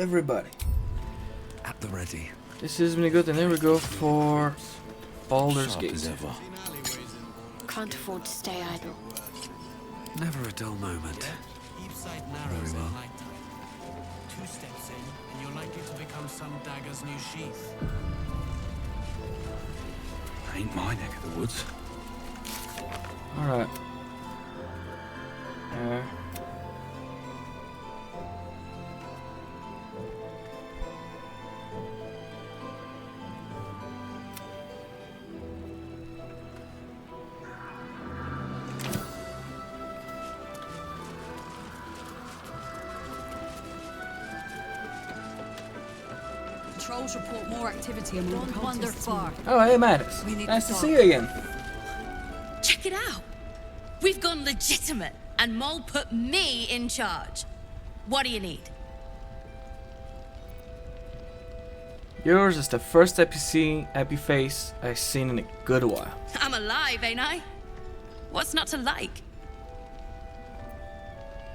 everybody. At the ready. This is really good, and here we go for Baldur's Sharp Gate. as ever. Can't afford to stay idle. Never a dull moment. Very well. 2 steps in, and you're likely to become some dagger's new sheath. Ain't my neck of the woods. Alright. Patrols report more activity among the Don't wander cultists. far. Oh, hey, Maddox. We need Nice to to talk. see you again. Check it out. We've gone legitimate, and Mole put me in charge. What do you need? Yours is the first happy face I've seen in a good while. I'm alive, ain't I? What's not to like?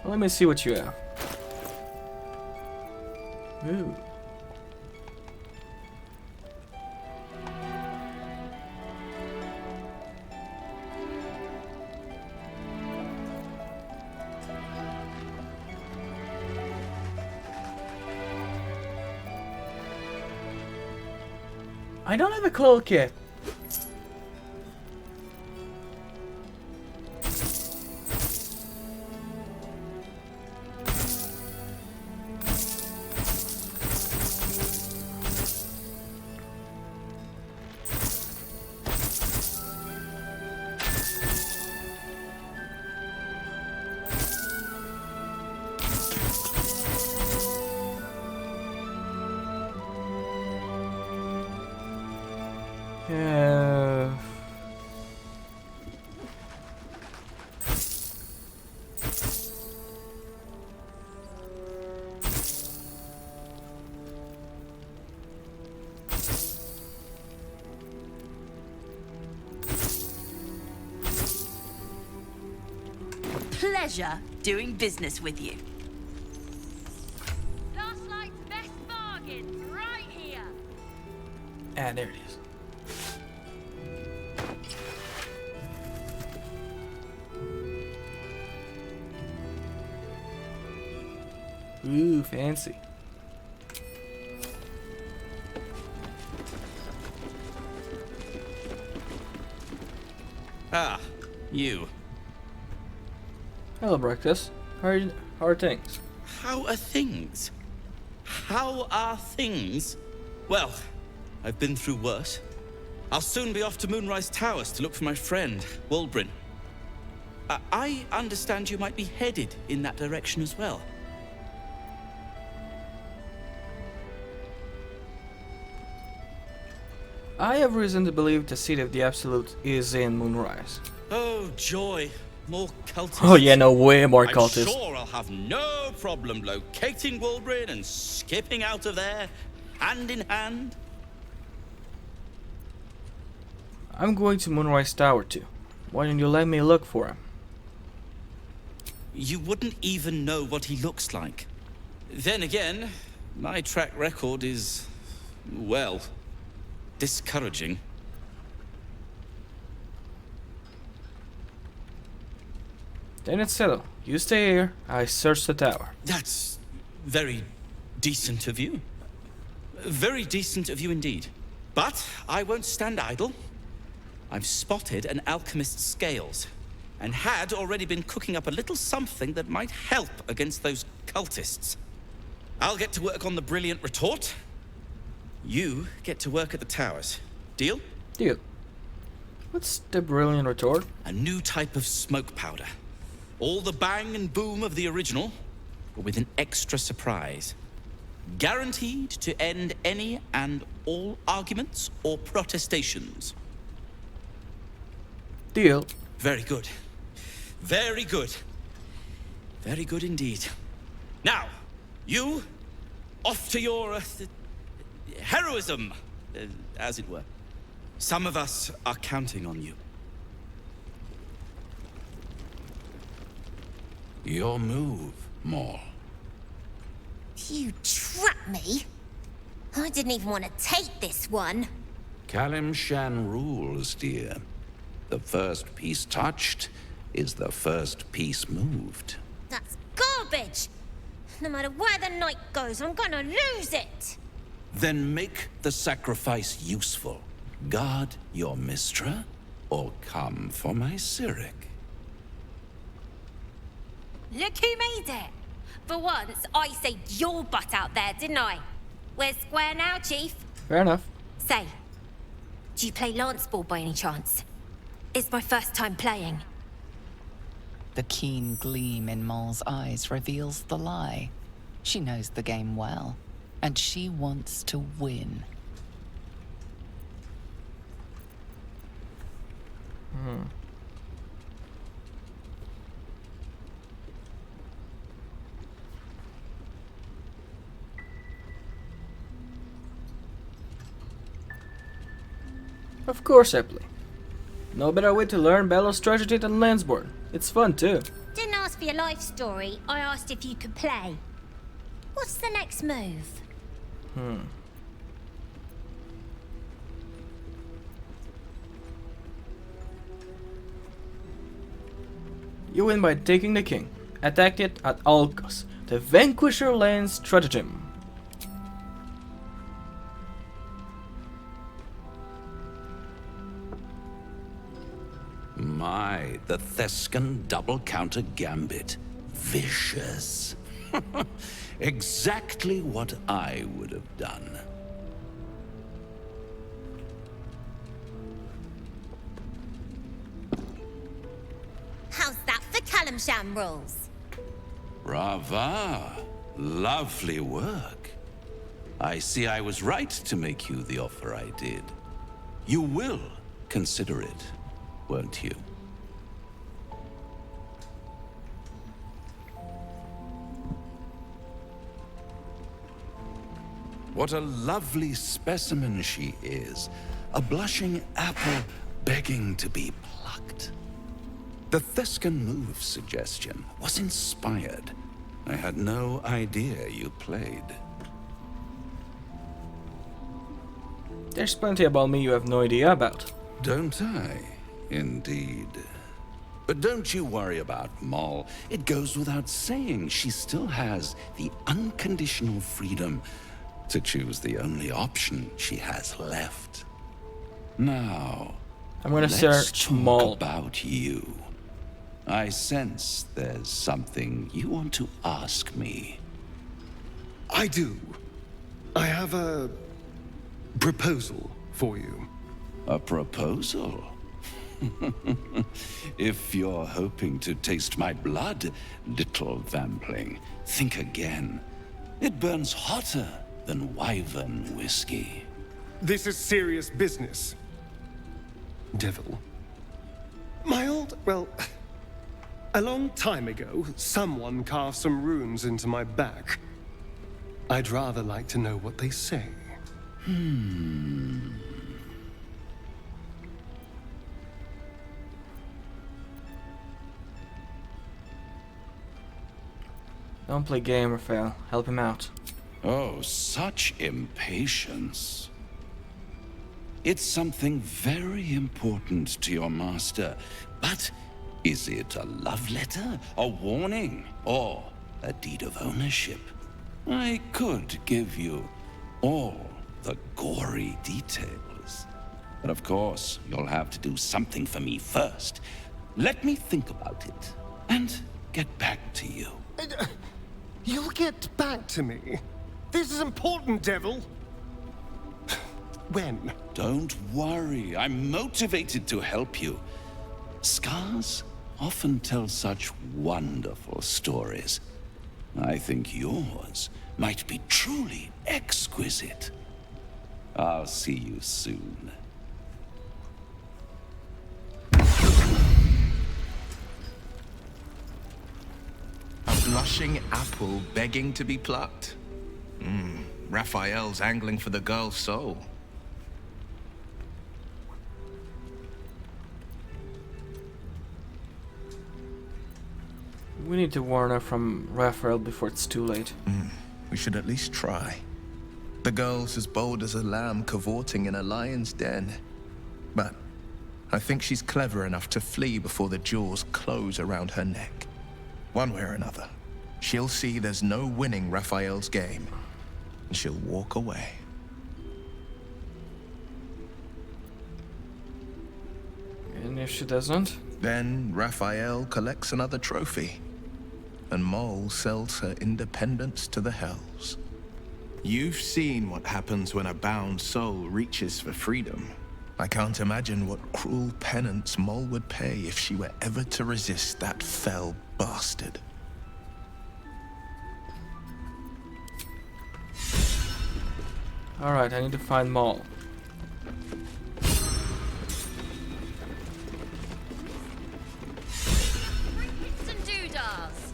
Well, let me see what you have. Ooh. I don't have a cloak yet. Yeah. Pleasure doing business with you. Gaslight's best bargain, right here. Ah, there it is. Ooh, fancy. Ah, you. Hello, breakfast. How are things? How are things? How are things? Well, I've been through worse. I'll soon be off to Moonrise Towers to look for my friend, Wulbrin. I understand you might be headed in that direction as well. I have reason to believe the seat of the Absolute is in Moonrise. Oh, joy. More cultists. Oh yeah, no, way more I'm cultists. sure I'll have no problem locating Wulbrin and skipping out of there, hand in hand. I'm going to Moonrise Tower too. Why don't you let me look for him? You wouldn't even know what he looks like. Then again, my track record is, well, discouraging. Then it's settled. You stay here, I search the tower. That's very decent of you. Very decent of you indeed. But I won't stand idle. I've spotted an alchemist's scales, and had already been cooking up a little something that might help against those cultists. I'll get to work on the brilliant retort. You get to work at the towers. Deal? Deal. What's the brilliant retort? A new type of smoke powder. All the bang and boom of the original, but with an extra surprise. Guaranteed to end any and all arguments or protestations. Deal. Very good. Very good. Very good indeed. Now, you, off to your heroism, as it were. Some of us are counting on you. Your move, Maul. You trap about me. I didn't even want to take this one. Kalimshan rules, dear. The first piece touched is the first piece moved. That's garbage. No matter where the night goes, I'm gonna lose it. Then make the sacrifice useful. Guard your Mistra, or come for my Cyric. Look who made it. For once, I saved your butt out there, didn't I? We're square now, Chief. Fair enough. Say, do you play lance ball by any chance? It's my first time playing. The keen gleam in Moll's eyes reveals the lie. She knows the game well, and she wants to win. Of course I play. No better way to learn Baldur's strategy than Lansbourne. It's fun too. Didn't ask for your life story, I asked if you could play. What's the next move? You win by taking the king. Attack it at all costs. The Vanquisher Lane stratagem. My, the Thescan double counter gambit. Vicious. Exactly what I would have done. How's that for Kalimshan rules? Brava. Lovely work. I see I was right to make you the offer I did. You will consider it, won't you? What a lovely specimen she is. A blushing apple begging to be plucked. The Thescan move suggestion was inspired. I had no idea you played. There's plenty about me you have no idea about. Don't I? Indeed. But don't you worry about Moll. It goes without saying she still has the unconditional freedom to choose the only option she has left. Now, I'm gonna let's search talk Moll. about you. I sense there's something you want to ask me. I do. I have a proposal for you. A proposal? If you're hoping to taste my blood, little vampling, think again. It burns hotter than wyvern whiskey. This is serious business. Devil. A long time ago, someone carved some runes into my back. I'd rather like to know what they say. Don't play game, Raphael. Help him out. Oh, such impatience. It's something very important to your master, but is it a love letter, a warning, or a deed of ownership? I could give you all the gory details, but of course, you'll have to do something for me first. Let me think about it and get back to you. You'll get back to me. This is important, Devil. When? Don't worry, I'm motivated to help you. Scars often tell such wonderful stories. I think yours might be truly exquisite. I'll see you soon. A blushing apple begging to be plucked? Raphael's angling for the girl's soul. We need to warn her from Raphael before it's too late. We should at least try. The girl's as bold as a lamb cavorting in a lion's den. But I think she's clever enough to flee before the jaws close around her neck. One way or another, she'll see there's no winning Raphael's game, and she'll walk away. And if she doesn't? Then Raphael collects another trophy, and Mole sells her independence to the Hells. You've seen what happens when a bound soul reaches for freedom. I can't imagine what cruel penance Mole would pay if she were ever to resist that fell bastard. Alright, I need to find Mole. Trinkets and doodahs.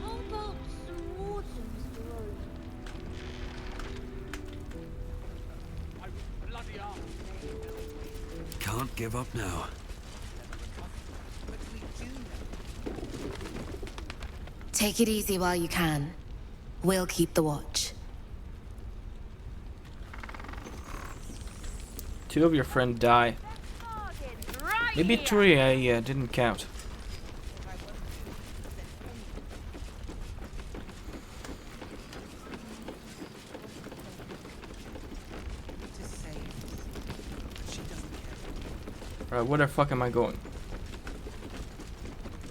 How about some water, Mr. Rose? Can't give up now. Take it easy while you can. We'll keep the watch. 2 of your friends die. Maybe 3, I didn't count. Alright, where the fuck am I going?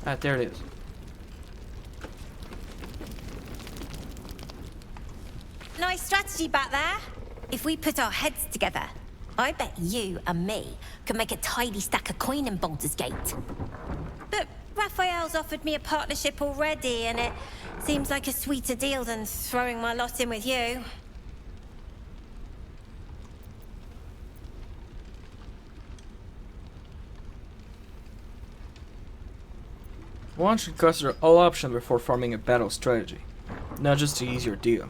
Ah, there it is. Nice strategy back there. If we put our heads together, I bet you and me could make a tidy stack of coin in Baldur's Gate. But Raphael's offered me a partnership already, and it seems like a sweeter deal than throwing my lot in with you. One should consider all options before forming a battle strategy, not just the easier deal.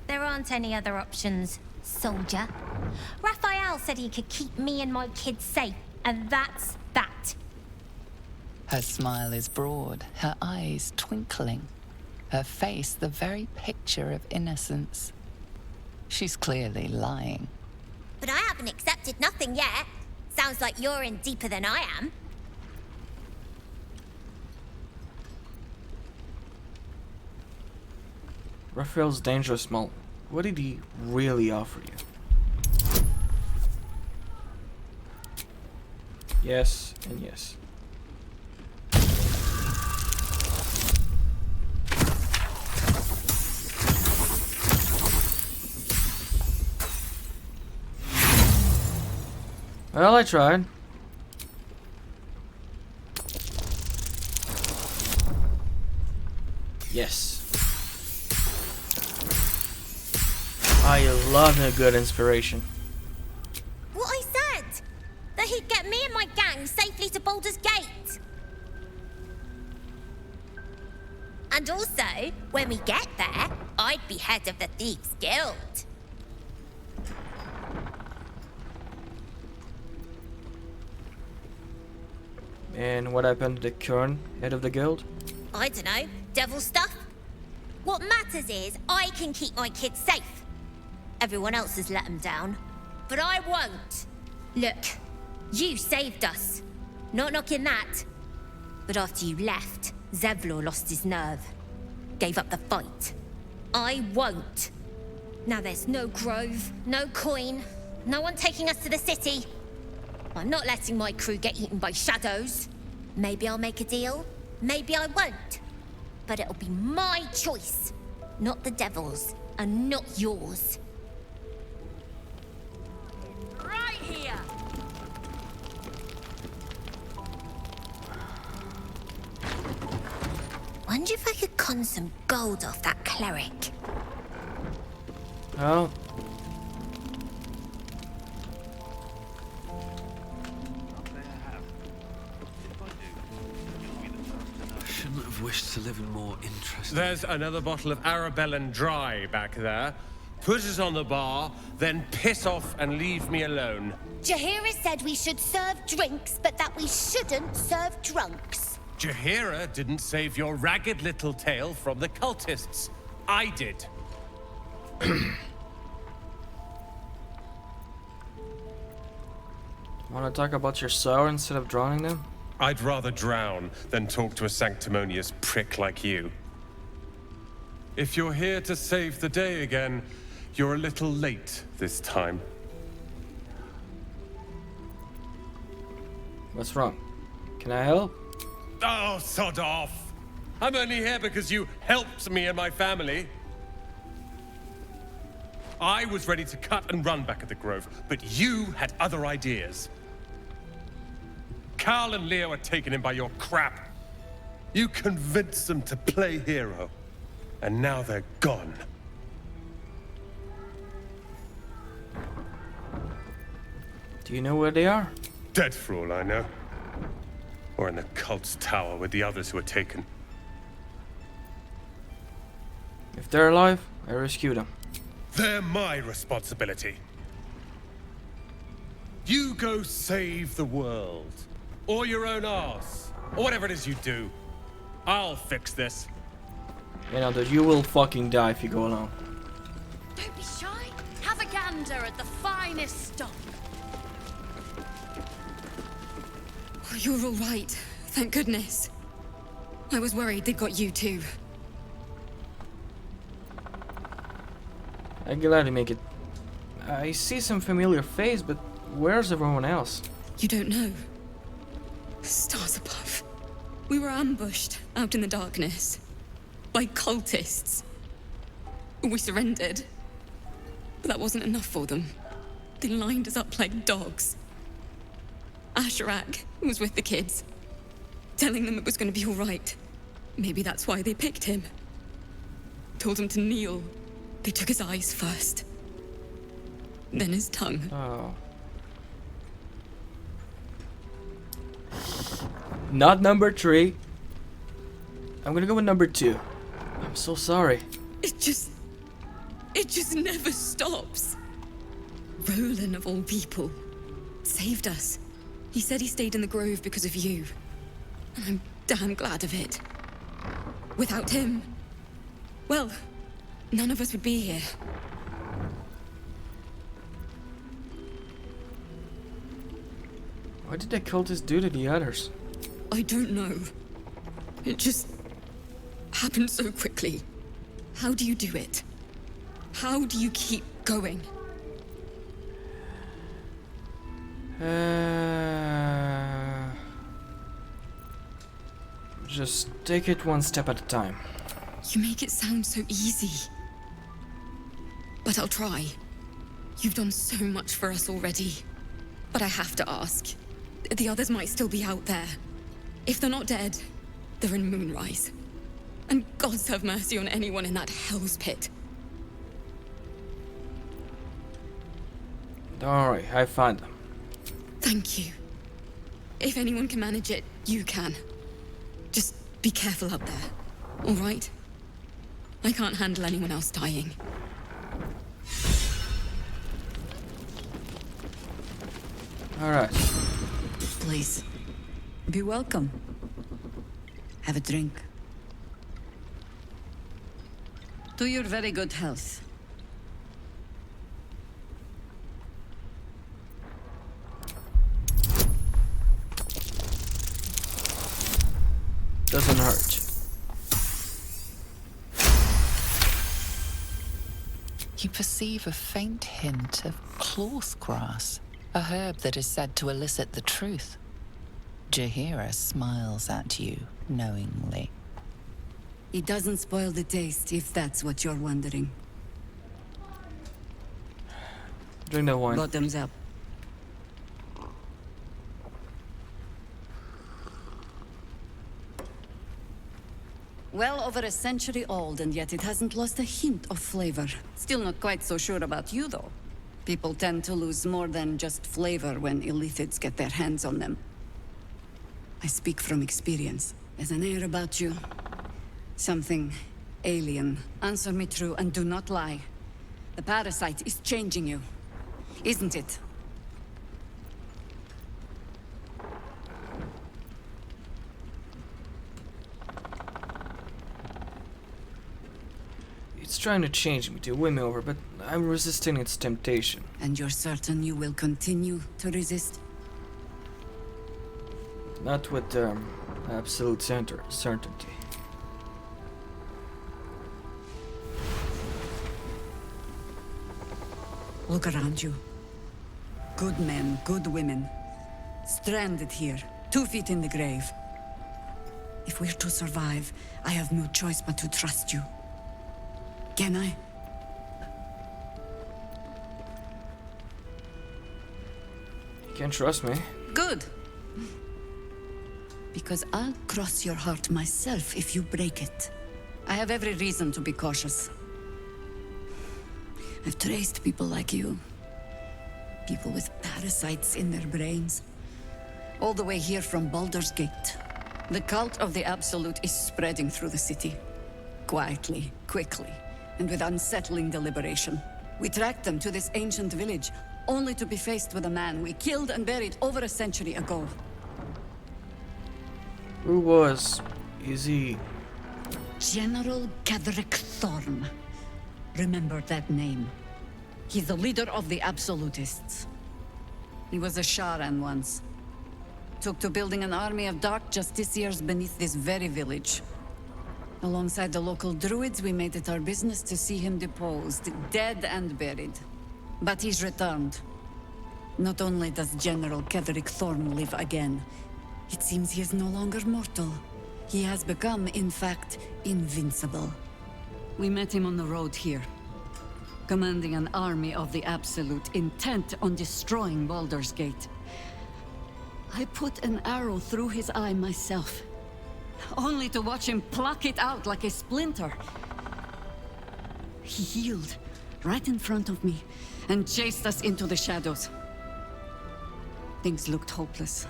There aren't any other options, soldier. Raphael said he could keep me and my kids safe, and that's that. Her smile is broad, her eyes twinkling, her face the very picture of innocence. She's clearly lying. But I haven't accepted nothing yet. Sounds like you're in deeper than I am. Raphael's dangerous, Mole. What did he really offer you? Yes, and yes. Well, I tried. Yes. I love a good inspiration. What I said! That he'd get me and my gang safely to Baldur's Gate. And also, when we get there, I'd be head of the Thieves' Guild. And what happened to the current head of the guild? I don't know, devil stuff? What matters is I can keep my kids safe. Everyone else has let them down, but I won't. Look, you saved us. Not knocking that. But after you left, Zevlor lost his nerve. Gave up the fight. I won't. Now there's no grove, no coin, no one taking us to the city. I'm not letting my crew get eaten by shadows. Maybe I'll make a deal, maybe I won't. But it'll be my choice, not the devil's, and not yours. Right here. Wonder if I could con some gold off that cleric. Oh. Shouldn't have wished to live in more interesting... There's another bottle of Arabellan Dry back there. Put it on the bar, then piss off and leave me alone. Jaheira said we should serve drinks, but that we shouldn't serve drunks. Jaheira didn't save your ragged little tail from the cultists. I did. Want to talk about your sour instead of drowning them? I'd rather drown than talk to a sanctimonious prick like you. If you're here to save the day again, you're a little late this time. What's wrong? Can I help? Oh, sod off! I'm only here because you helped me and my family. I was ready to cut and run back at the Grove, but you had other ideas. Carl and Leo are taken in by your crap. You convinced them to play hero, and now they're gone. Do you know where they are? Dead for all I know. Or in the cult's tower with the others who were taken. If they're alive, I rescue them. They're my responsibility. You go save the world. Or your own arse. Or whatever it is you do. I'll fix this. You know that you will fucking die if you go alone. Don't be shy. Have a gander at the finest stock. Oh, you're all right. Thank goodness. I was worried they'd got you too. I gladly make it. I see some familiar face, but where's everyone else? You don't know. Stars above. We were ambushed out in the darkness by cultists. We surrendered, but that wasn't enough for them. They lined us up like dogs. Asherak was with the kids, telling them it was going to be all right. Maybe that's why they picked him. Told him to kneel. They took his eyes first, then his tongue. Oh. Not number 3. I'm gonna go with number 2. I'm so sorry. It just never stops. Roland, of all people, saved us. He said he stayed in the Grove because of you. And I'm damn glad of it. Without him, well, none of us would be here. What did the cultists do to the others? I don't know. It just happened so quickly. How do you do it? How do you keep going? Just take it one step at a time. You make it sound so easy. But I'll try. You've done so much for us already. But I have to ask. The others might still be out there. If they're not dead, they're in Moonrise. And gods have mercy on anyone in that hell's pit. Don't worry, I find them. Thank you. If anyone can manage it, you can. Just be careful out there, all right? I can't handle anyone else dying. All right. Please, be welcome. Have a drink. To your very good health. Doesn't hurt. You perceive a faint hint of cloth grass, a herb that is said to elicit the truth. Jaheira smiles at you knowingly. It doesn't spoil the taste, if that's what you're wondering. Drink that wine. Bottoms up. Well over a century old, and yet it hasn't lost a hint of flavor. Still not quite so sure about you, though. People tend to lose more than just flavor when illithids get their hands on them. I speak from experience. There's an air about you. Something alien. Answer me true and do not lie. The parasite is changing you, isn't it? trying to change me to win me over, but I'm resisting its temptation. And you're certain you will continue to resist? Not with absolute certainty. Look around you. Good men, good women. Stranded here, 2 feet in the grave. If we're to survive, I have no choice but to trust you. Can I? You can trust me. Good. Because I'll cross your heart myself if you break it. I have every reason to be cautious. I've traced people like you. People with parasites in their brains. All the way here from Baldur's Gate. The cult of the Absolute is spreading through the city. Quietly, quickly, and with unsettling deliberation. We tracked them to this ancient village, only to be faced with a man we killed and buried over a century ago. Who was? Is he? General Ketherick Thorm. Remember that name. He's the leader of the Absolutists. He was a Sharan once. Took to building an army of dark justiciars beneath this very village. Alongside the local druids, we made it our business to see him deposed, dead and buried. But he's returned. Not only does General Ketherick Thorm live again, it seems he is no longer mortal. He has become, in fact, invincible. We met him on the road here, commanding an army of the Absolute, intent on destroying Baldur's Gate. I put an arrow through his eye myself, only to watch him pluck it out like a splinter. He healed right in front of me and chased us into the shadows. Things looked hopeless,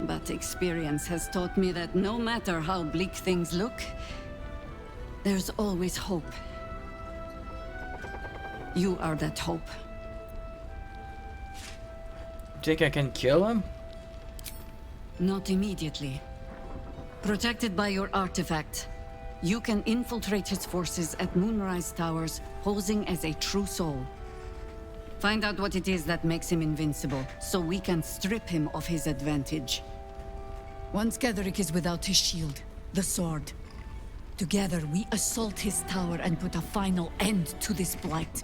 but experience has taught me that no matter how bleak things look, there's always hope. You are that hope. Think I can kill him? Not immediately. Protected by your artifact, you can infiltrate his forces at Moonrise Towers, posing as a true soul. Find out what it is that makes him invincible, so we can strip him of his advantage. Once Ketherick is without his shield, the sword, together we assault his tower and put a final end to this blight.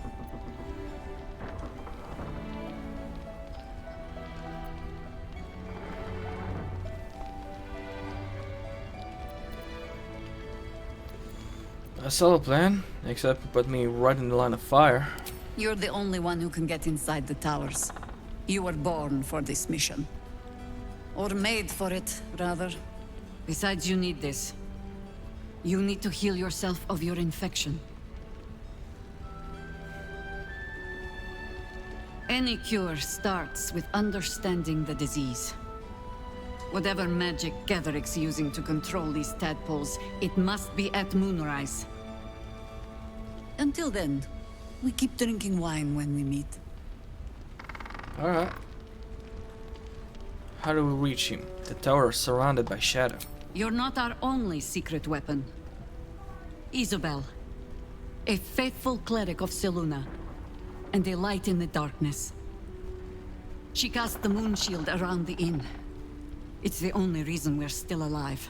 I saw a plan, except put me right in the line of fire. You're the only one who can get inside the towers. You were born for this mission. Or made for it, rather. Besides, you need this. You need to heal yourself of your infection. Any cure starts with understanding the disease. Whatever magic Ketherick's using to control these tadpoles, it must be at Moonrise. Until then, we keep drinking wine when we meet. Alright. How do we reach him? The tower is surrounded by shadow. You're not our only secret weapon. Isabel, a faithful cleric of Selûne, and a light in the darkness. She cast the moon shield around the inn. It's the only reason we're still alive.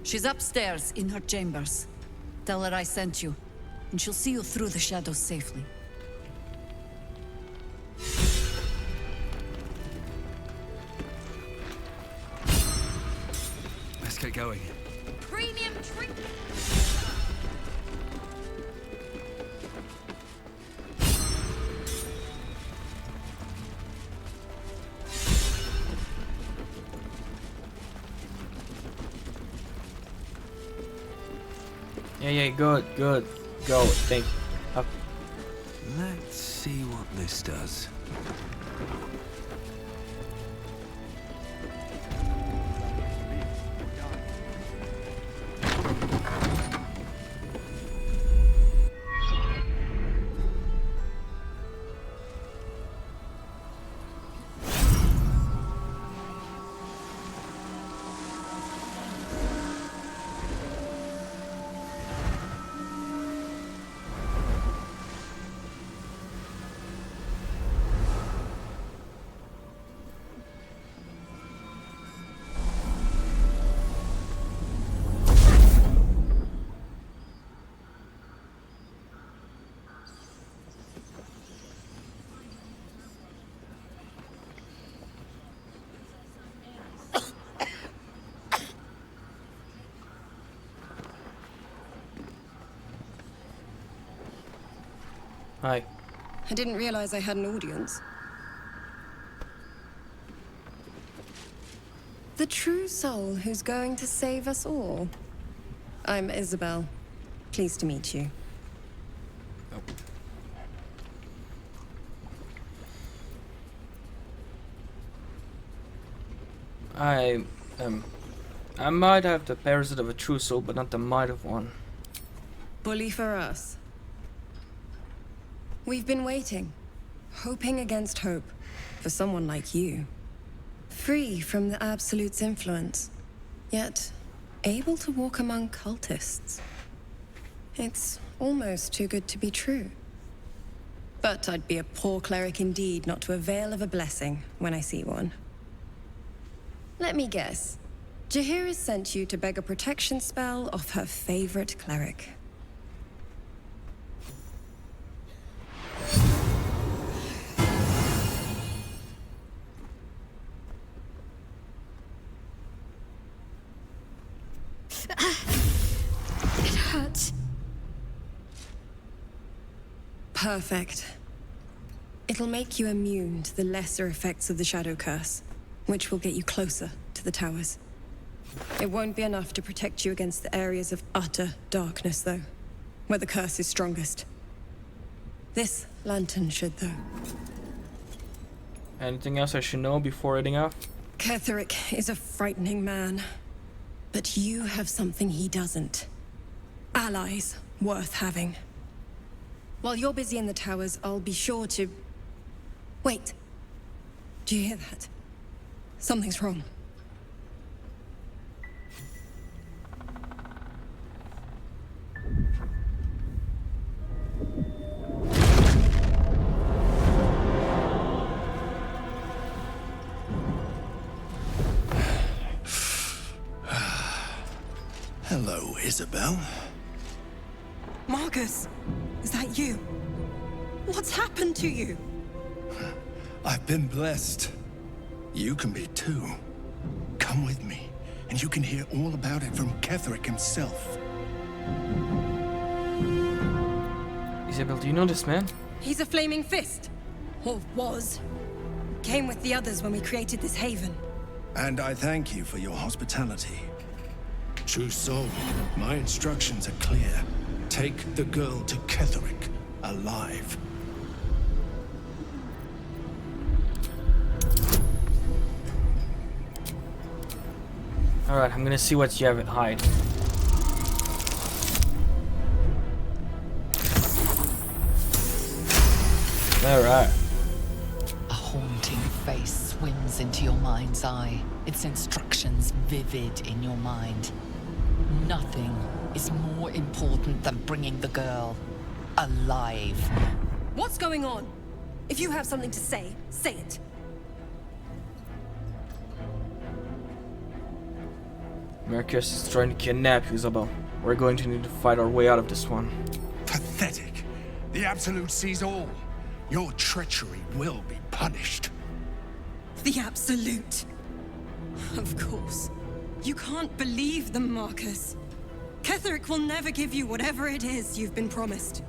She's upstairs in her chambers. Tell her I sent you, and she'll see you through the shadows safely. Let's get going. Premium drink. Yeah, good. Go, thank you. Up. Let's see what this does. Hi. I didn't realize I had an audience. The true soul who's going to save us all. I'm Isabel. Pleased to meet you. I might have the parasite of a true soul, but not the might of one. Bully for us. We've been waiting, hoping against hope, for someone like you. Free from the Absolute's influence, yet able to walk among cultists. It's almost too good to be true. But I'd be a poor cleric indeed not to avail of a blessing when I see one. Let me guess. Jaheira sent you to beg a protection spell off her favorite cleric. It hurts. Perfect. It'll make you immune to the lesser effects of the Shadow Curse, which will get you closer to the towers. It won't be enough to protect you against the areas of utter darkness, though, where the curse is strongest. This lantern should, though. Anything else I should know before heading off? Ketherick is a frightening man, but you have something he doesn't. Allies worth having. While you're busy in the towers, I'll be sure to... Wait. Do you hear that? Something's wrong. Hello, Isabel. Marcus, is that you? What's happened to you? I've been blessed. You can be too. Come with me, and you can hear all about it from Ketherick himself. Isabel, do you know this man? He's a flaming fist. Or was. Came with the others when we created this haven. And I thank you for your hospitality. True soul, my instructions are clear. Take the girl to Ketherick, alive. Alright, I'm gonna see what you have at hide. Alright. A haunting face swims into your mind's eye, its instructions vivid in your mind. Nothing is more important than bringing the girl alive. What's going on? If you have something to say, say it. Marcus is trying to kidnap you, Isabel. We're going to need to fight our way out of this one. Pathetic. The Absolute sees all. Your treachery will be punished. The Absolute. Of course. You can't believe them, Marcus. Ketherick will never give you whatever it is you've been promised.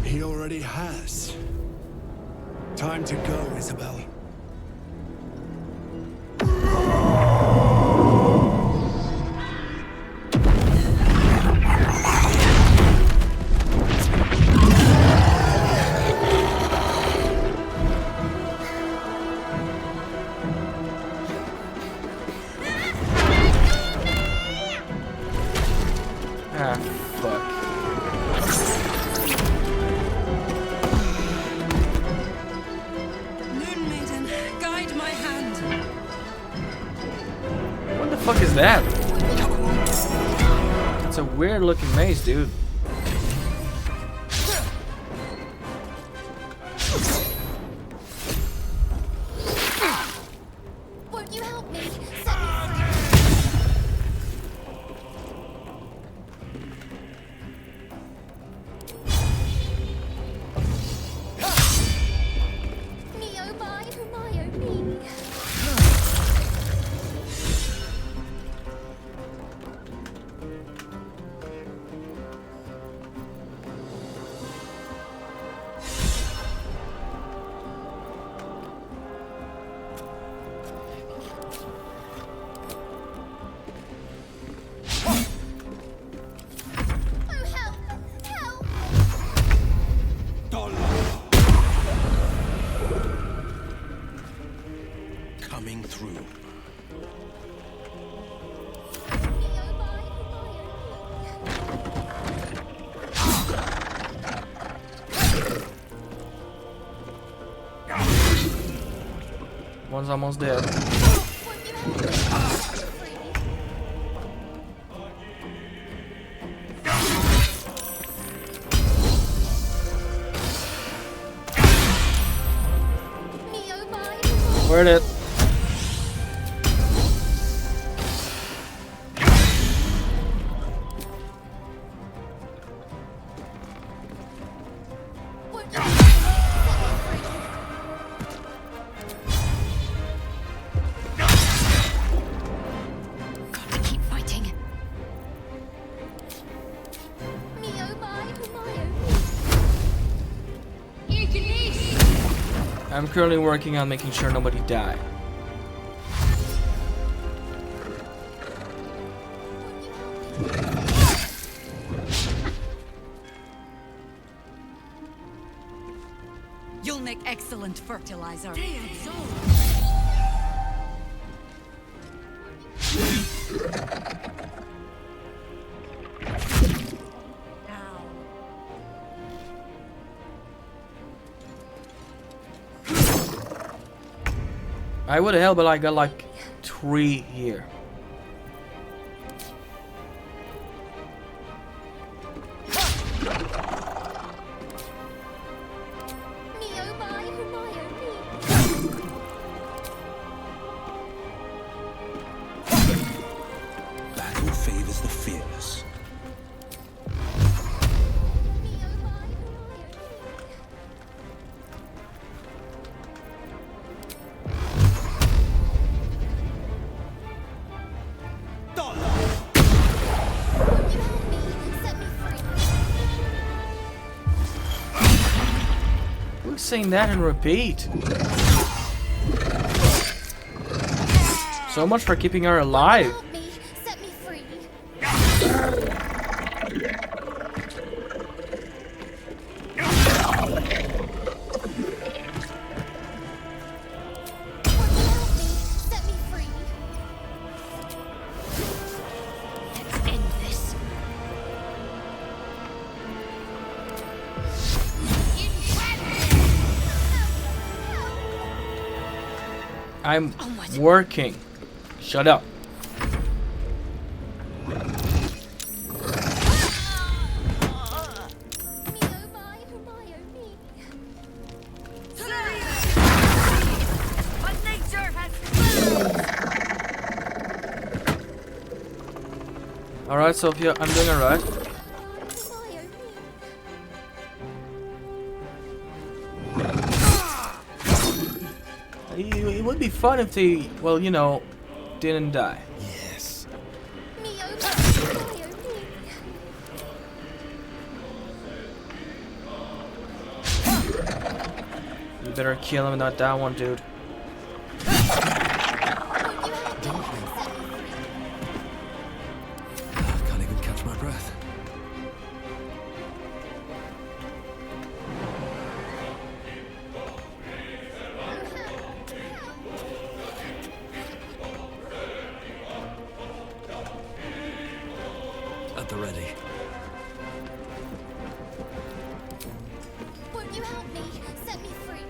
He already has. Time to go, Isabel. Ah, fuck. Moon Maiden, guide my hand. What the fuck is that? It's a weird looking maze, dude. Won't you help me? Me oh my oh me. One's almost dead. Where'd it? I'm currently working on making sure nobody die. You'll make excellent fertilizer. I would help, but I got like 3 here. Battle favors the fearless. Who's saying that and repeat? So much for keeping her alive. I'm working. Shut up. Alright, Sophia, I'm doing alright. It would be fun if they, well, you know, didn't die. Yes. You better kill him, not that one, dude. Can't even catch my breath. At the ready. Won't you help me? Set me free.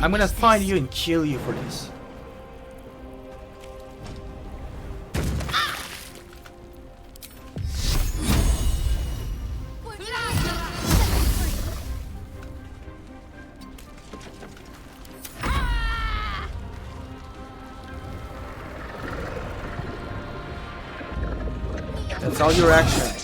I'm gonna find you and kill you for this. That's all your action.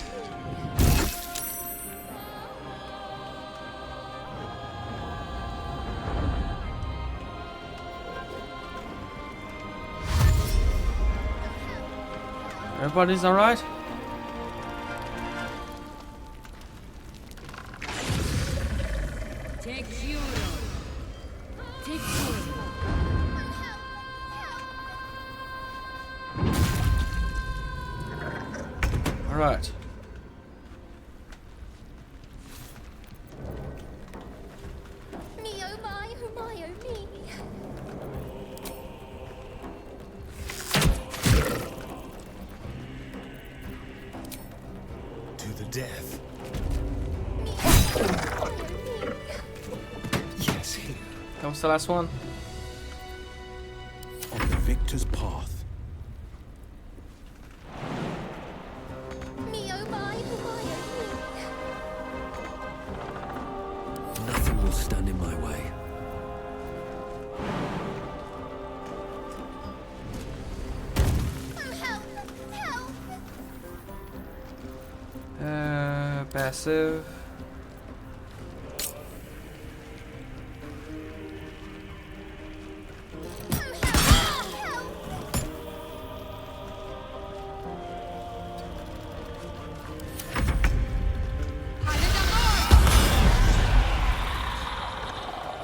Everybody's alright? Take Juro. Take Juro. Alright. Me oh my oh me. death. Yes, here. That was the last one. On the victor's path. Me, oh my, Nothing will stand in my way. Passive.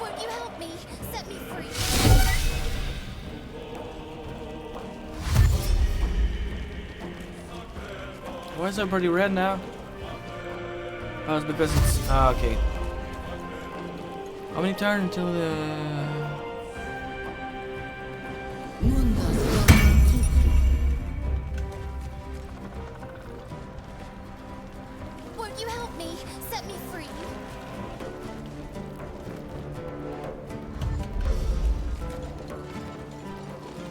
Won't you help me? Set me free. Why is everybody red now? Oh, it's because it's... Ah, okay. How many turns until the... Won't you help me? Set me free.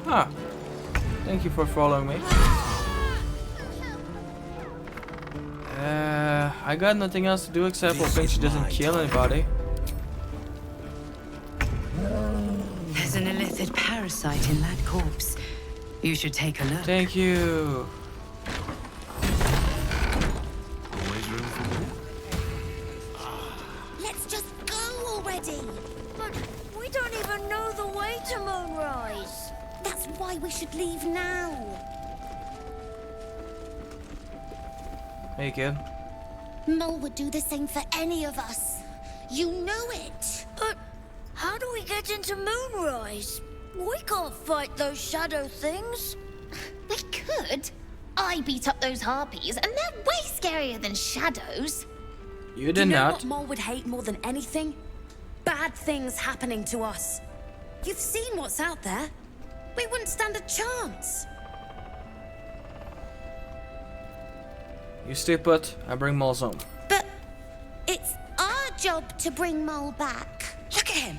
Ah. Thank you for following me. I got nothing else to do except hoping she doesn't kill anybody. There's an illithid parasite in that corpse. You should take a look. Thank you. Always room for more. Let's just go already. But we don't even know the way to Moonrise. That's why we should leave now. Hey, kid. Mole would do the same for any of us. You know it. But how do we get into Moonrise? We can't fight those shadow things. We could. I beat up those harpies, and they're way scarier than shadows. You Do did you know not. what Mole would hate more than anything? Bad things happening to us. You've seen what's out there. We wouldn't stand a chance. You stay put. I bring Moles home. But it's our job to bring Mole back. Look at him.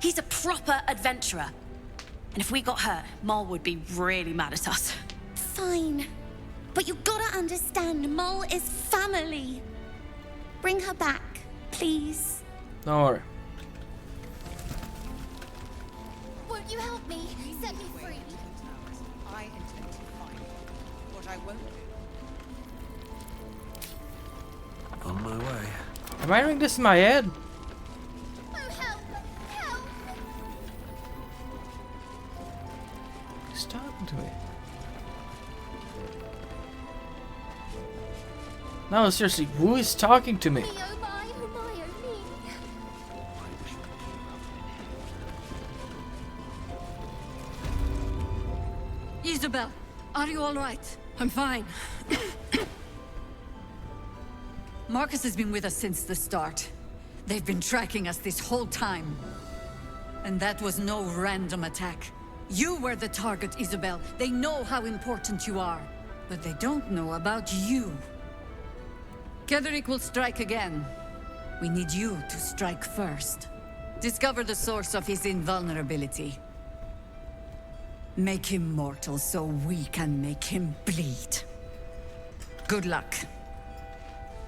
He's a proper adventurer. And if we got hurt, Mole would be really mad at us. Fine. But you gotta understand, Mole is family. Bring her back, please. Don't worry. Won't you help me? Set me free. I intend to find what I won't do. On my way. Am I hearing this in my head? Oh, help! Help! He's talking to me. No, seriously, who is talking to me? Me, oh my, oh my, oh me. Isabel, are you all right? I'm fine. Marcus has been with us since the start. They've been tracking us this whole time. And that was no random attack. You were the target, Isabel. They know how important you are. But they don't know about you. Ketherick will strike again. We need you to strike first. Discover the source of his invulnerability. Make him mortal so we can make him bleed. Good luck.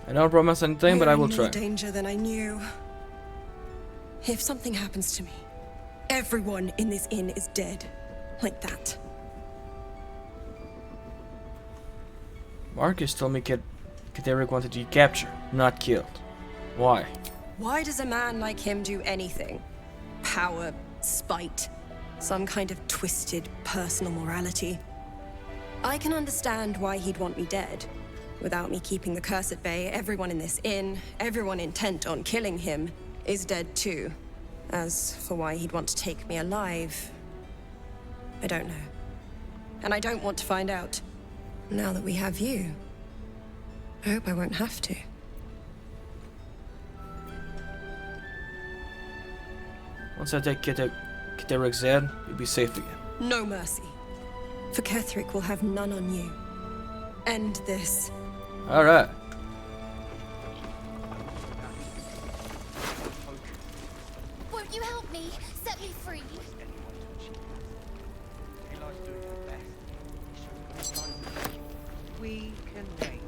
I don't promise anything, but I will I'm in try. more danger than I knew. If something happens to me, everyone in this inn is dead. Like that. Marcus told me Ketherick wanted to capture, not killed. Why? Why does a man like him do anything? Power, spite, some kind of twisted personal morality. I can understand why he'd want me dead. Without me keeping the curse at bay, everyone in this inn, everyone intent on killing him, is dead too. As for why he'd want to take me alive, I don't know. And I don't want to find out. Now that we have you, I hope I won't have to. Once I take Ketherick's head, you'll be safe again. No mercy. For Ketherick will have none on you. End this. Alright. Set me free. We can wait.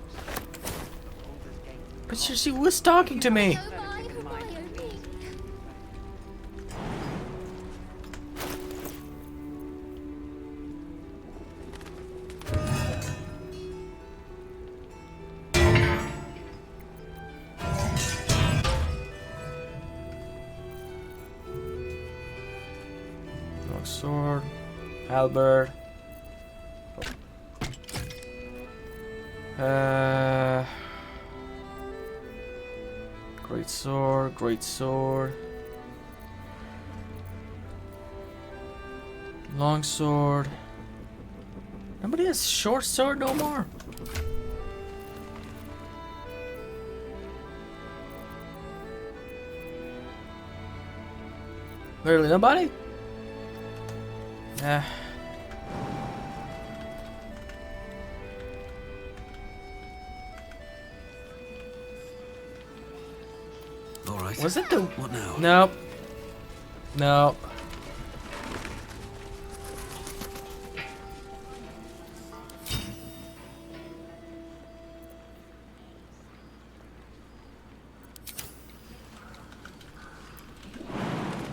But she was talking to me. Sword, halberd. Great sword, great sword. Long sword. Nobody has short sword no more. Literally nobody? Yeah. All right. Was it the... What now? Nope. Nope.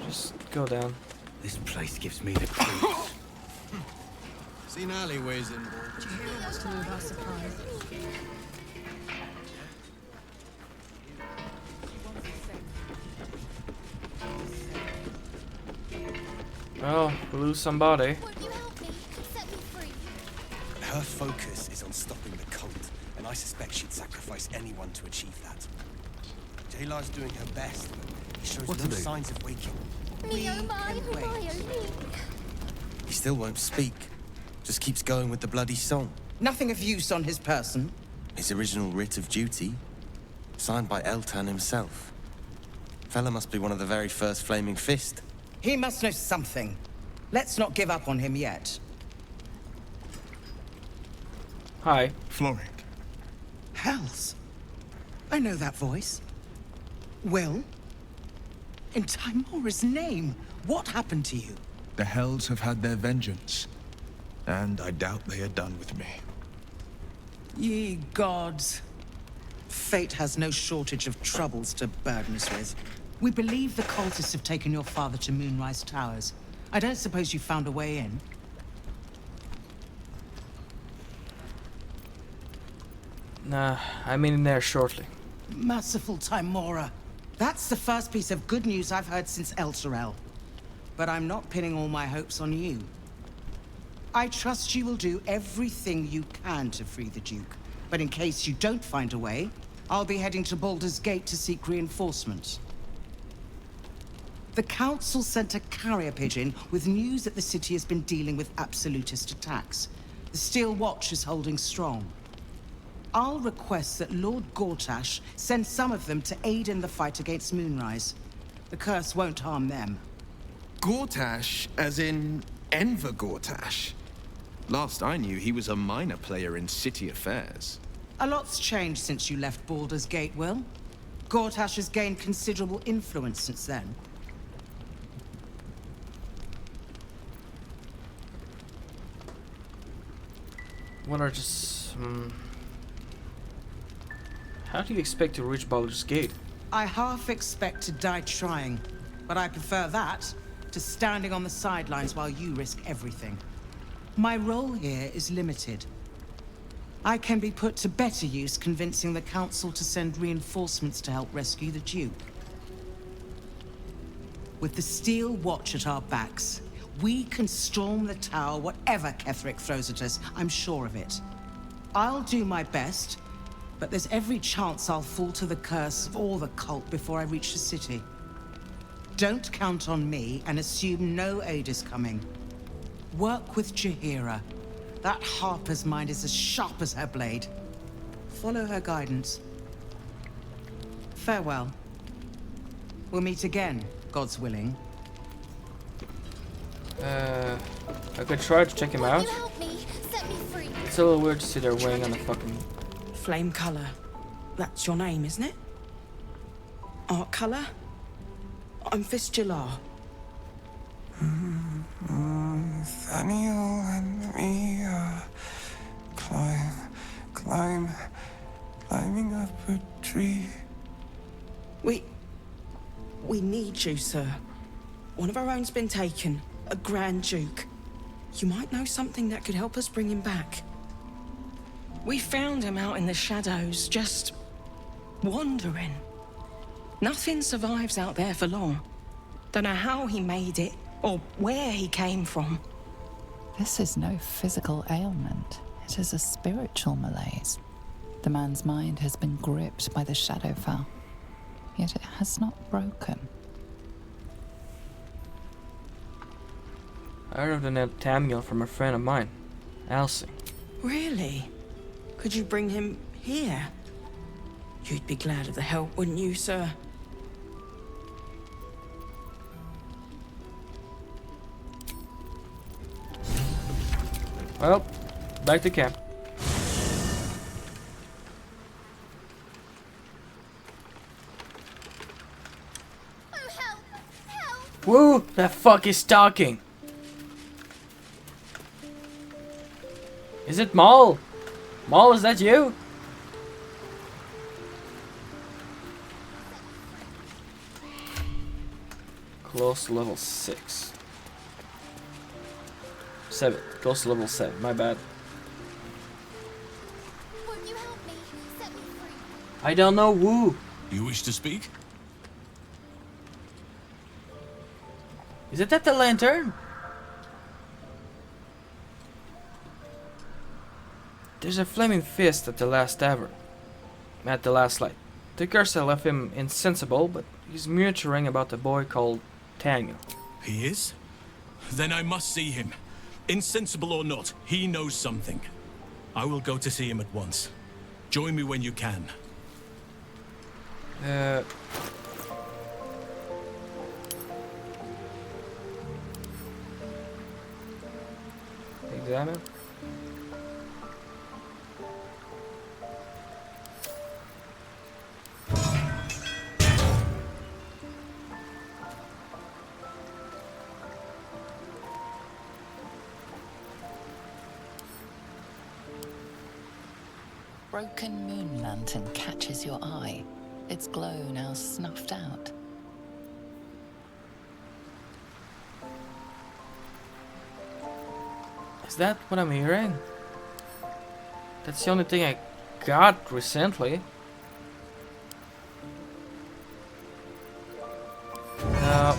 Just go down. This place gives me the creeps. Seen alleyways in Baldur. Jahira wants to know about surprise. Well, we lose somebody. Her focus is on stopping the cult, and I suspect she'd sacrifice anyone to achieve that. Jayla's doing her best, but he shows no signs of waking. Me, oh my, oh my, oh me. He still won't speak. Just keeps going with the bloody song. Nothing of use on his person. His original writ of duty, signed by Eltan himself. Fella must be one of the very first Flaming Fist. He must know something. Let's not give up on him yet. Hi. Floric. Hells. I know that voice. Will? In Timora's name, what happened to you? The Hells have had their vengeance, and I doubt they are done with me. Ye gods. Fate has no shortage of troubles to burden us with. We believe the cultists have taken your father to Moonrise Towers. I don't suppose you found a way in? Nah, I'm in there shortly. Merciful Timora. That's the first piece of good news I've heard since Elturel. But I'm not pinning all my hopes on you. I trust you will do everything you can to free the Duke. But in case you don't find a way, I'll be heading to Baldur's Gate to seek reinforcements. The Council sent a carrier pigeon with news that the city has been dealing with absolutist attacks. The Steel Watch is holding strong. I'll request that Lord Gortash send some of them to aid in the fight against Moonrise. The curse won't harm them. Gortash, as in Enver Gortash? Last I knew, he was a minor player in city affairs. A lot's changed since you left Baldur's Gate, Will. Gortash has gained considerable influence since then. What are just... How do you expect to reach Baldur's Gate? I half expect to die trying, but I prefer that to standing on the sidelines while you risk everything. My role here is limited. I can be put to better use convincing the Council to send reinforcements to help rescue the Duke. With the Steel Watch at our backs, we can storm the tower whatever Ketheric throws at us, I'm sure of it. I'll do my best, but there's every chance I'll fall to the curse or the cult before I reach the city. Don't count on me and assume no aid is coming. Work with Jahira. That Harper's mind is as sharp as her blade. Follow her guidance. Farewell. We'll meet again, God's willing. I could try to check him out. It's a little weird to see their wing on the fucking... Flame color. That's your name, isn't it? Art color? I'm Fistula. you, sir. One of our own's been taken, a Grand Duke. You might know something that could help us bring him back. We found him out in the shadows, just wandering. Nothing survives out there for long. Don't know how he made it, or where he came from. This is no physical ailment. It is a spiritual malaise. The man's mind has been gripped by the Shadowfell, yet it has not broken. I heard of the net Tamgil from a friend of mine, Elsie. Really? Could you bring him here? You'd be glad of the help, wouldn't you, sir? Well, back to camp. Who the fuck is talking? Is it Maul? Maul, is that you? Close to level 6. 7. Close to level 7. My bad. Won't you help me? Set me free. I don't know who. You wish to speak? Is it at the lantern? There's a flaming fist at the last tavern. At the last light. The curse left him insensible, but he's muttering about a boy called Tango. He is? Then I must see him. Insensible or not, he knows something. I will go to see him at once. Join me when you can. Examine. Broken moon lantern catches your eye, its glow now snuffed out. Is that what I'm hearing? That's the only thing I got recently. No.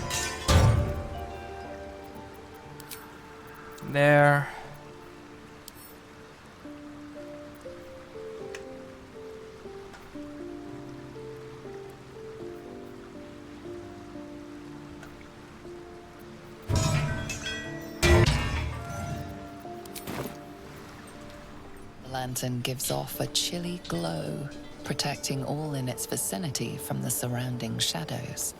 There. The lantern gives off a chilly glow, protecting all in its vicinity from the surrounding shadows.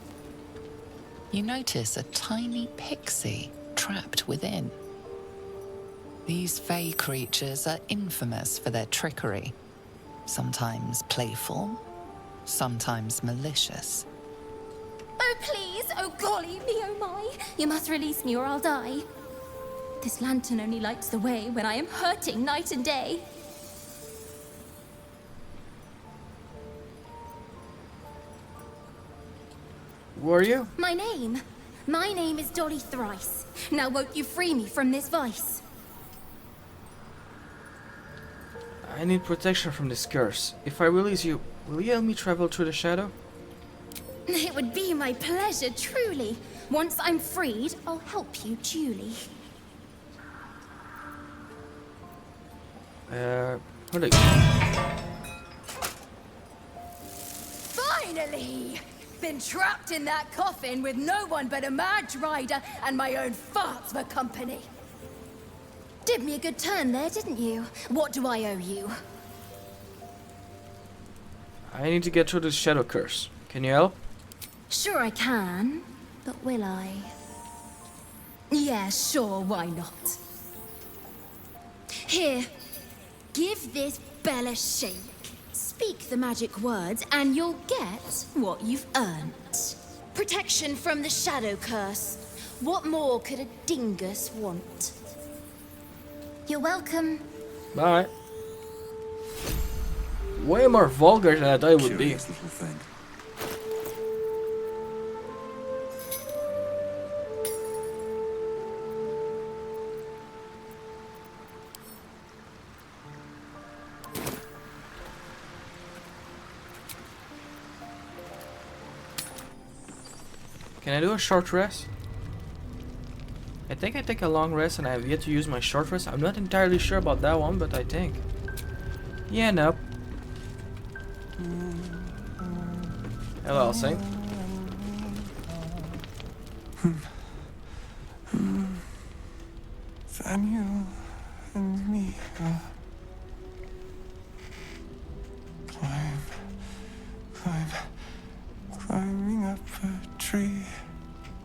You notice a tiny pixie trapped within. These fey creatures are infamous for their trickery, sometimes playful, sometimes malicious. Oh, please! Oh, golly me, oh my! You must release me or I'll die. This lantern only lights the way when I am hurting night and day. Who are you? My name is Dolly Thrice. Now won't you free me from this vice? I need protection from this curse. If I release you, will you help me travel through the shadow? It would be my pleasure, truly. Once I'm freed, I'll help you duly. What are you? Finally! Been trapped in that coffin with no one but a mad rider and my own farts for company. Did me a good turn there, didn't you? What do I owe you? I need to get through this shadow curse. Can you help? Sure I can, but will I? Yeah, sure, why not? Here, give this bell a shake. Speak the magic words and you'll get what you've earned. Protection from the shadow curse. What more could a dingus want? You're welcome. Bye. Way more vulgar than I thought it would be. Little thing. Can I do a short rest? I think I take a long rest and I have yet to use my short rest. I'm not entirely sure about that one, but I think. Yeah, nope. Hello, Saint. Daniel and me climbing up a tree.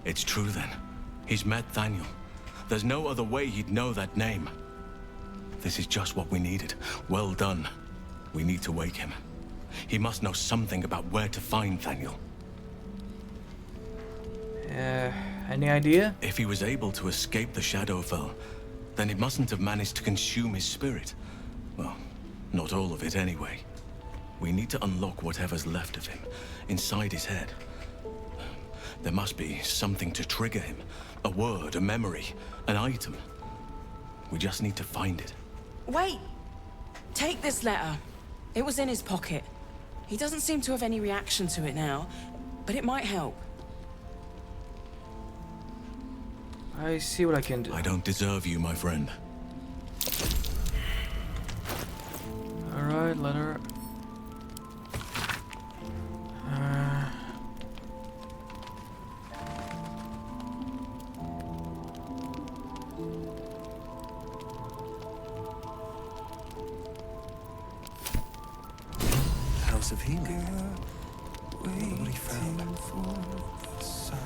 It's true then. He's met Daniel. There's no other way he'd know that name. This is just what we needed. Well done. We need to wake him. He must know something about where to find Daniel. Any idea? If he was able to escape the Shadowfell, then it mustn't have managed to consume his spirit. Well, not all of it anyway. We need to unlock whatever's left of him, inside his head. There must be something to trigger him. A word, a memory, an item. We just need to find it. Wait! Take this letter. It was in his pocket. He doesn't seem to have any reaction to it now, but it might help. I see what I can do. I don't deserve you, my friend. Alright, letter. House of healing. Nobody found. For the sun.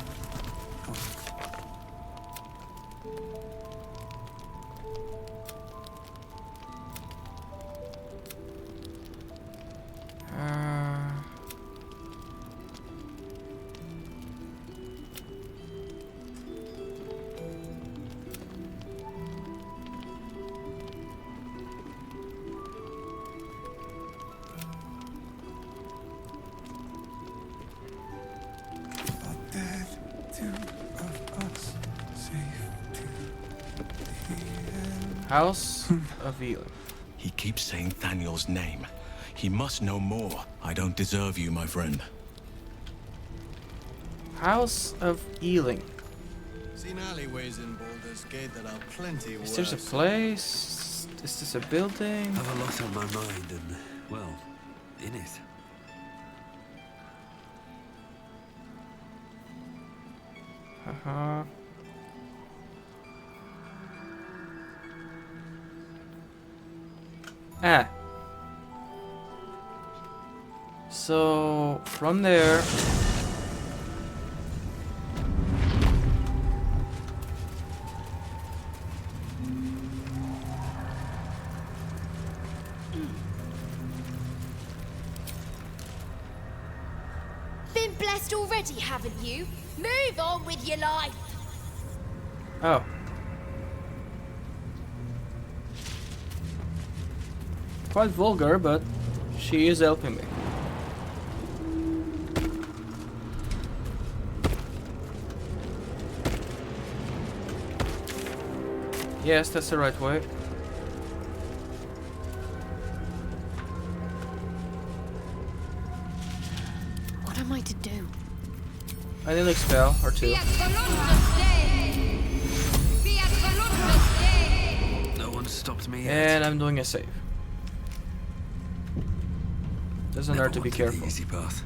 House of Healing. He keeps saying Daniel's name. He must know more. I don't deserve you, my friend. House of Healing. Seen alleyways in Baldur's Gate that are plenty worse. Is this a place? Is this a building? I have a lot on my mind and, well, in it. Uh-huh. Ah. So, from there... Been blessed already, haven't you? Move on with your life. Oh. Quite vulgar, but she is helping me. Yes, that's the right way. What am I to do? I need like spell or two. No one stopped me yet. And I'm doing a save. Doesn't hurt to be careful. The easy path.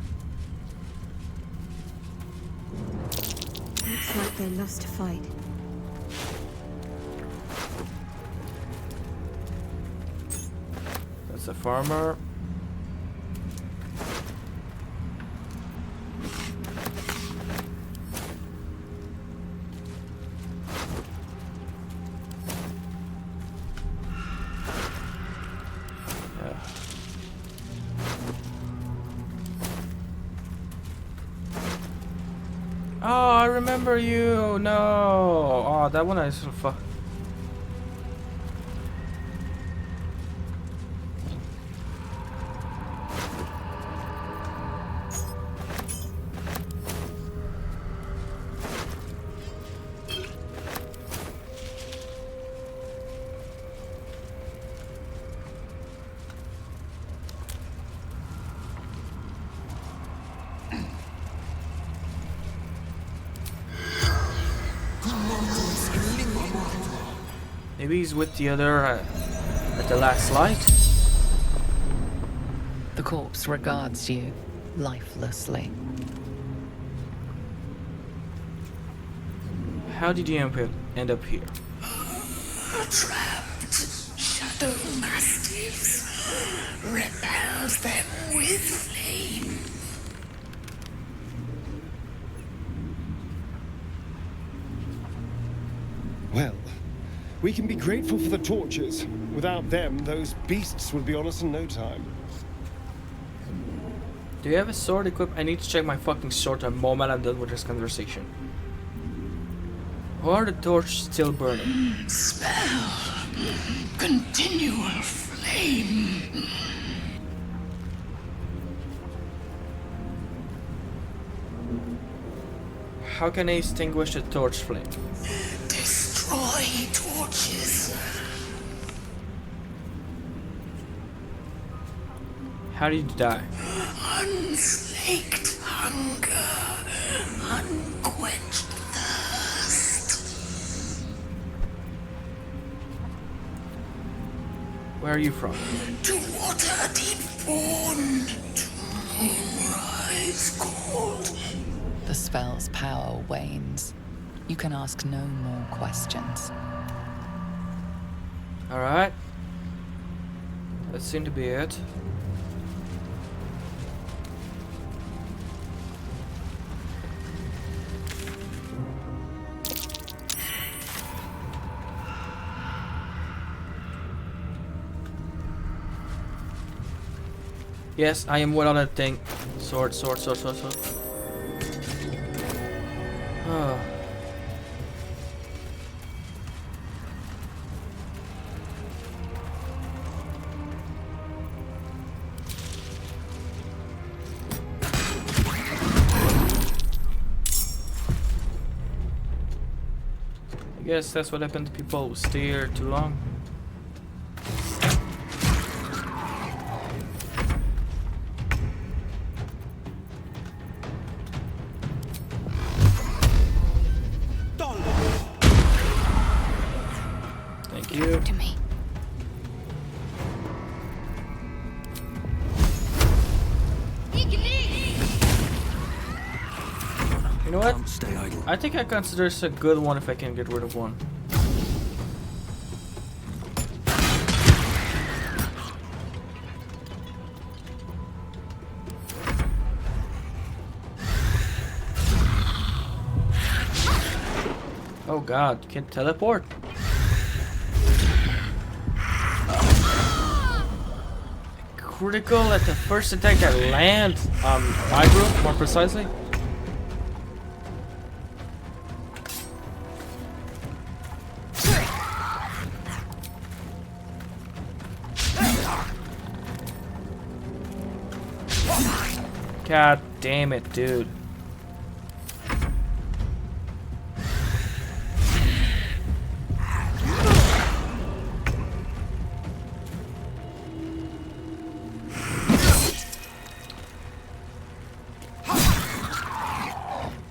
Looks like they lost a fight. That's a farmer. Oh, I remember you. No. Oh, that one I sort of Maybe he's with the other at the last light? The corpse regards you lifelessly. How did you end up here? Trapped shadow mastiffs. Repels them with flame. Well, we can be grateful for the torches. Without them, those beasts would be on us in no time. Do you have a sword equipped? I need to check my fucking sword the moment I'm done with this conversation. Or are the torches still burning? Spell. Continual flame. How can I extinguish the torch flame? Destroy torches. How did you die? Unslaked hunger. Unquenched thirst. Where are you from? To water deep born. To moonrise cold. The spell's power wanes. You can ask no more questions. Alright. That seemed to be it. Yes, I am well on that thing. Sword. Oh. I guess that's what happened to people who stay here too long. Thank you. To me. You know what? Can't stay idle. I think I consider this a good one if I can get rid of one. Oh god, you can't teleport. Critical at the first attack that lands on my group, more precisely. God damn it, dude.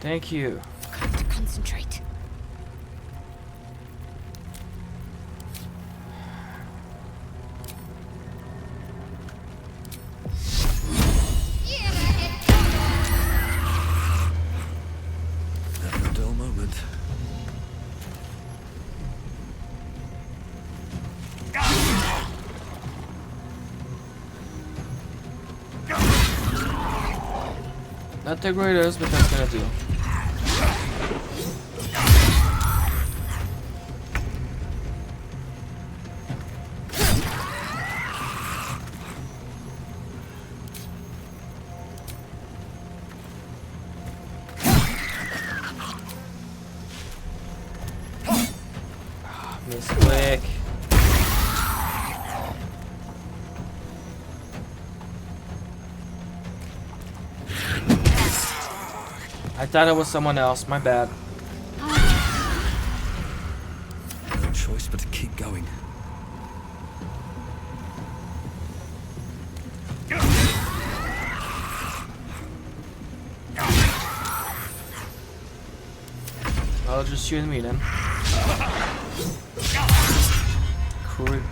Thank you. Got to concentrate. Never a dull moment. Not the greatest, but that's gonna do. Misclick. I thought it was someone else, my bad. No choice but to keep going. Well, just you and me then. curriculum.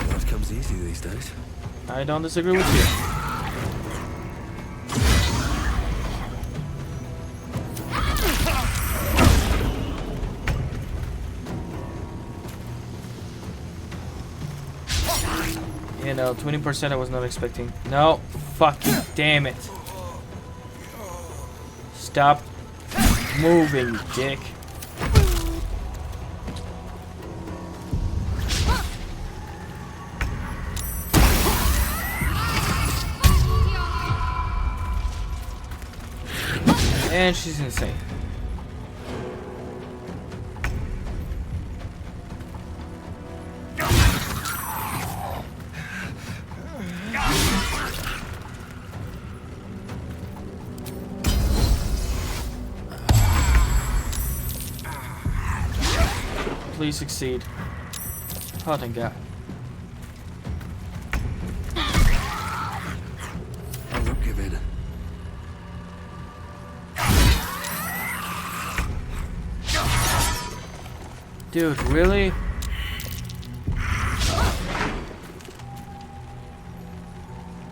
Life comes easy these days. I don't disagree with you. You know, 20% I was not expecting. No, fucking damn it. Stop moving, dick. And she's insane. Please succeed. Oh, thank God. I won't give in. Dude, really?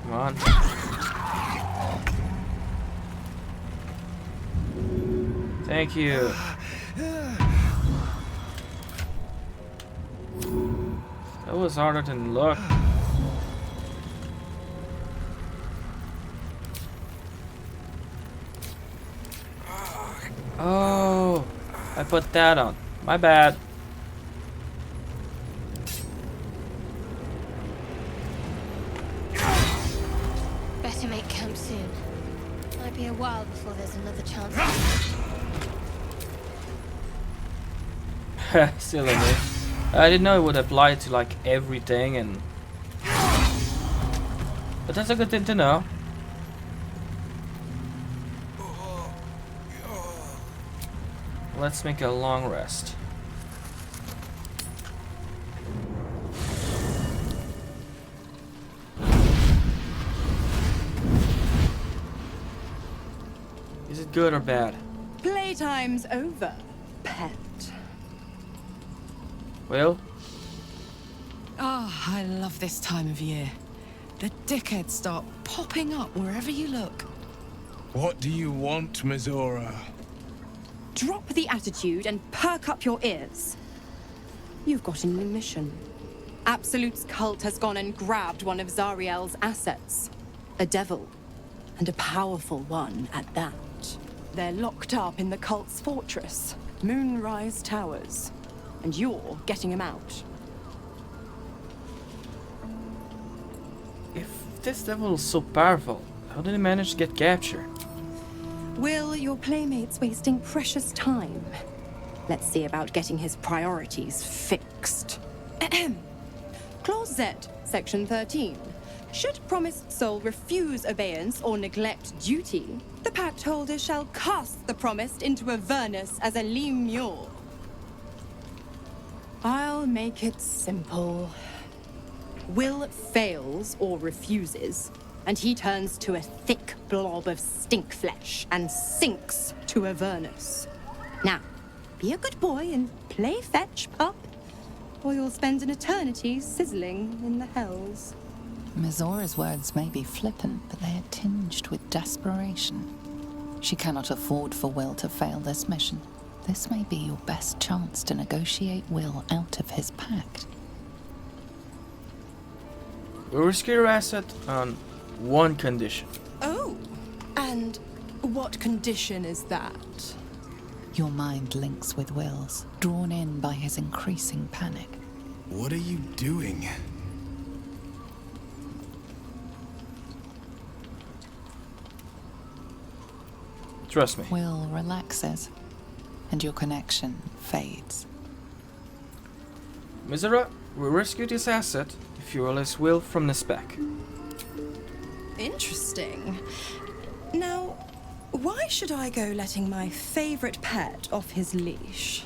Come on. Thank you. That was harder than it looked. Oh, I put that on. My bad. Better make camp soon. Might be a while before there's another chance. Silly me. I didn't know it would apply to like everything, and but that's a good thing to know. Let's make a long rest. Is it good or bad? Playtime's over, pet. Well? Ah, I love this time of year. The dickheads start popping up wherever you look. What do you want, Mizora? Drop the attitude and perk up your ears. You've got a new mission. Absolute's cult has gone and grabbed one of Zariel's assets. A devil. And a powerful one at that. They're locked up in the cult's fortress, Moonrise Towers. And you're getting him out. If this devil is so powerful, how did he manage to get captured? Will, your playmate's wasting precious time. Let's see about getting his priorities fixed. Clause Z, Section 13. Should promised soul refuse abeyance or neglect duty, the pact holder shall cast the promised into Avernus as a lemure. I'll make it simple. Will fails or refuses, and he turns to a thick blob of stink flesh and sinks to Avernus. Now, be a good boy and play fetch, pup, or you'll spend an eternity sizzling in the hells. Mizora's words may be flippant, but they are tinged with desperation. She cannot afford for Will to fail this mission. This may be your best chance to negotiate Will out of his pact. We'll risk your asset on one condition. Oh, and what condition is that? Your mind links with Will's, drawn in by his increasing panic. What are you doing? Trust me. Will relaxes, and your connection fades. Mizora, we'll rescue this asset if you release Will from the spec. Interesting. Now, why should I go letting my favorite pet off his leash?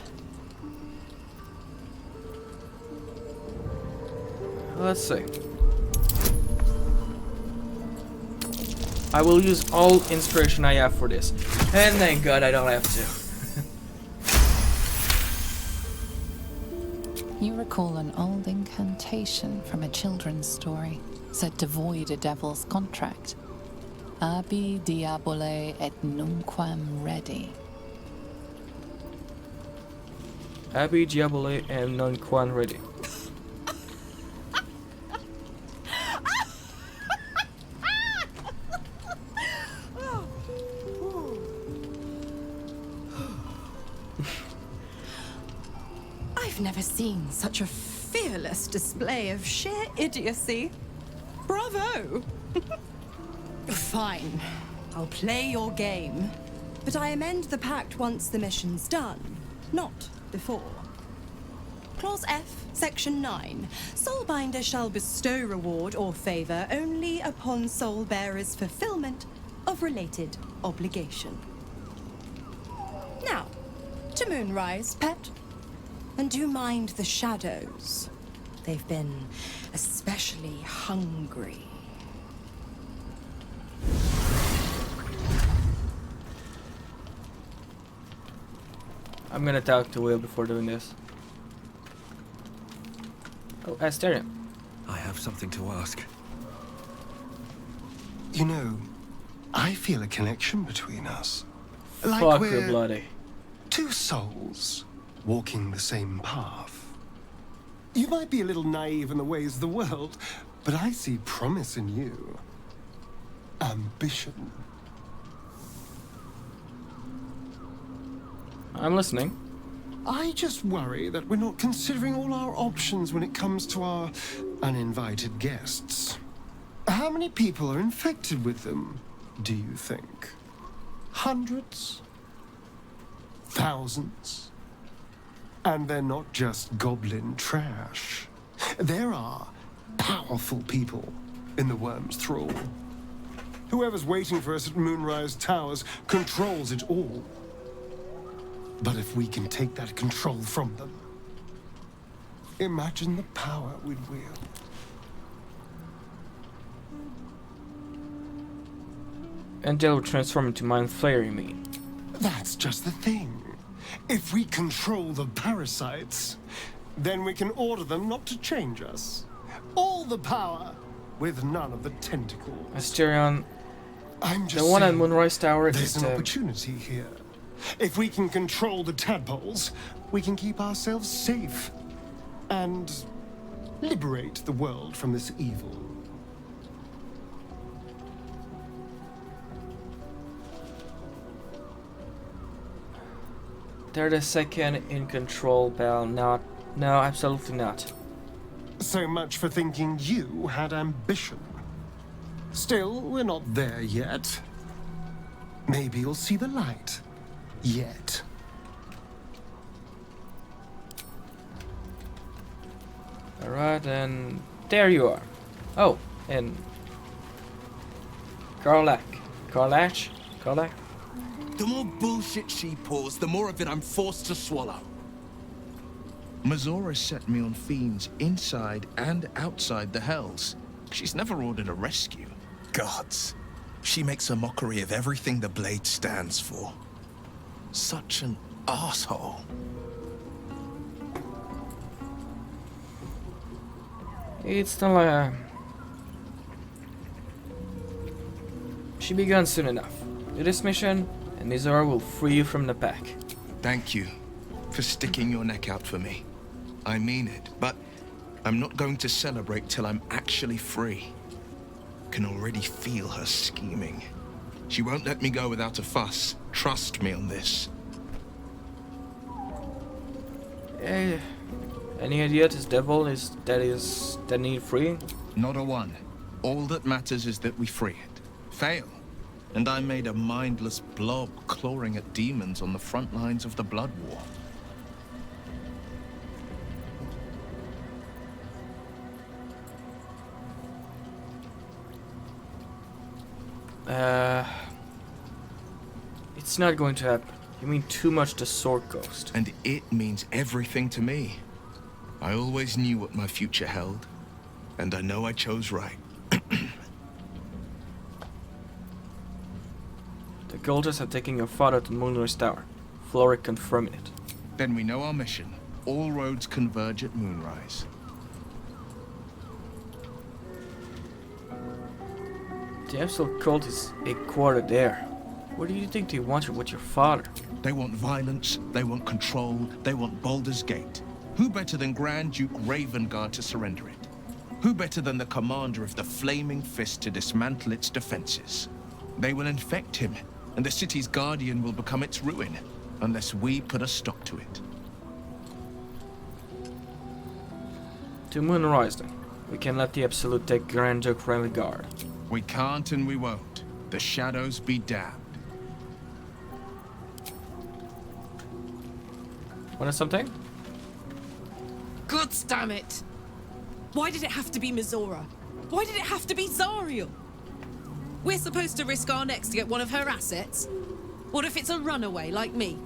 Let's see. I will use all inspiration I have for this. And thank God I don't have to. You recall an old incantation from a children's story, said to void a devil's contract. Abi diabole et nunquam redi. Abi diabole et nunquam redi. I've never seen such a fearless display of sheer idiocy. Bravo! Fine. I'll play your game. But I amend the pact once the mission's done, not before. Clause F, Section 9. Soulbinder shall bestow reward or favor only upon soul bearer's fulfillment of related obligation. Now, to Moonrise, pet. And do mind the shadows. They've been especially hungry. I'm gonna talk to Will before doing this. Oh, Asterion. I have something to ask. You know, I feel a connection between us. Like Fuck we're you, bloody. two souls walking the same path. You might be a little naive in the ways of the world, but I see promise in you. Ambition. I'm listening. I just worry that we're not considering all our options when it comes to our uninvited guests. How many people are infected with them, do you think? Hundreds? Thousands? And they're not just goblin trash. There are powerful people in the Worm's thrall. Whoever's waiting for us at Moonrise Towers controls it all. But if we can take that control from them, imagine the power we'd wield. And they'll transform into Mind Flayer, you mean? That's just the thing. If we control the parasites, then we can order them not to change us. All the power, with none of the tentacles. Asterion, I'm just the one at saying, Moonrise Tower there's is an opportunity here. If we can control the tadpoles, we can keep ourselves safe and liberate the world from this evil. They're the second in control, pal. No, absolutely not. So much for thinking you had ambition. Still, we're not there yet. Maybe you'll see the light. Yet. Alright, and there you are. Oh, and Karlach. The more bullshit she pours, the more of it I'm forced to swallow. Mazora set me on fiends inside and outside the Hells. She's never ordered a rescue. Gods. She makes a mockery of everything the Blade stands for. Such an asshole. It's not like should be gone soon enough. Do this mission, and Nizar will free you from the pack. Thank you for sticking your neck out for me. I mean it, but I'm not going to celebrate till I'm actually free. Can already feel her scheming. She won't let me go without a fuss. Trust me on this. Any idea this devil that need freeing? Not a one. All that matters is that we free it. Fail, and I made a mindless blob clawing at demons on the front lines of the Blood War. It's not going to happen. You mean too much the Sword Coast. And it means everything to me. I always knew what my future held, and I know I chose right. The Golgars are taking your father to Moonrise Tower. Floric confirming it. Then we know our mission. All roads converge at Moonrise. The absolute cult is a quarter there. What do you think they want with your father? They want violence, they want control, they want Baldur's Gate. Who better than Grand Duke Ravengard to surrender it? Who better than the commander of the Flaming Fist to dismantle its defenses? They will infect him, and the city's guardian will become its ruin, unless we put a stop to it. To Moonrise then. We can let the Absolute take Grand Duke Ravengard. We can't and we won't. The shadows be damned. Want something? God damn it! Why did it have to be Mizora? Why did it have to be Zariel? We're supposed to risk our necks to get one of her assets? What if it's a runaway like me?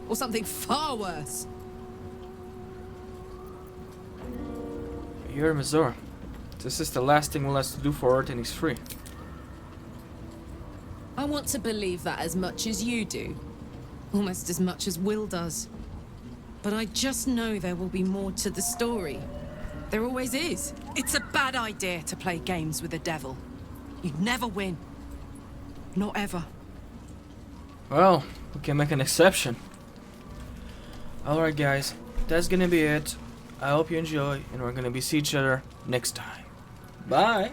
Or something far worse? You're Mizora. This is the last thing we'll have to do for Earth and he's free. I want to believe that as much as you do. Almost as much as Will does. But I just know there will be more to the story. There always is. It's a bad idea to play games with the devil. You'd never win. Not ever. Well, we can make an exception. Alright guys, that's gonna be it. I hope you enjoy and we're gonna be see each other next time. Bye!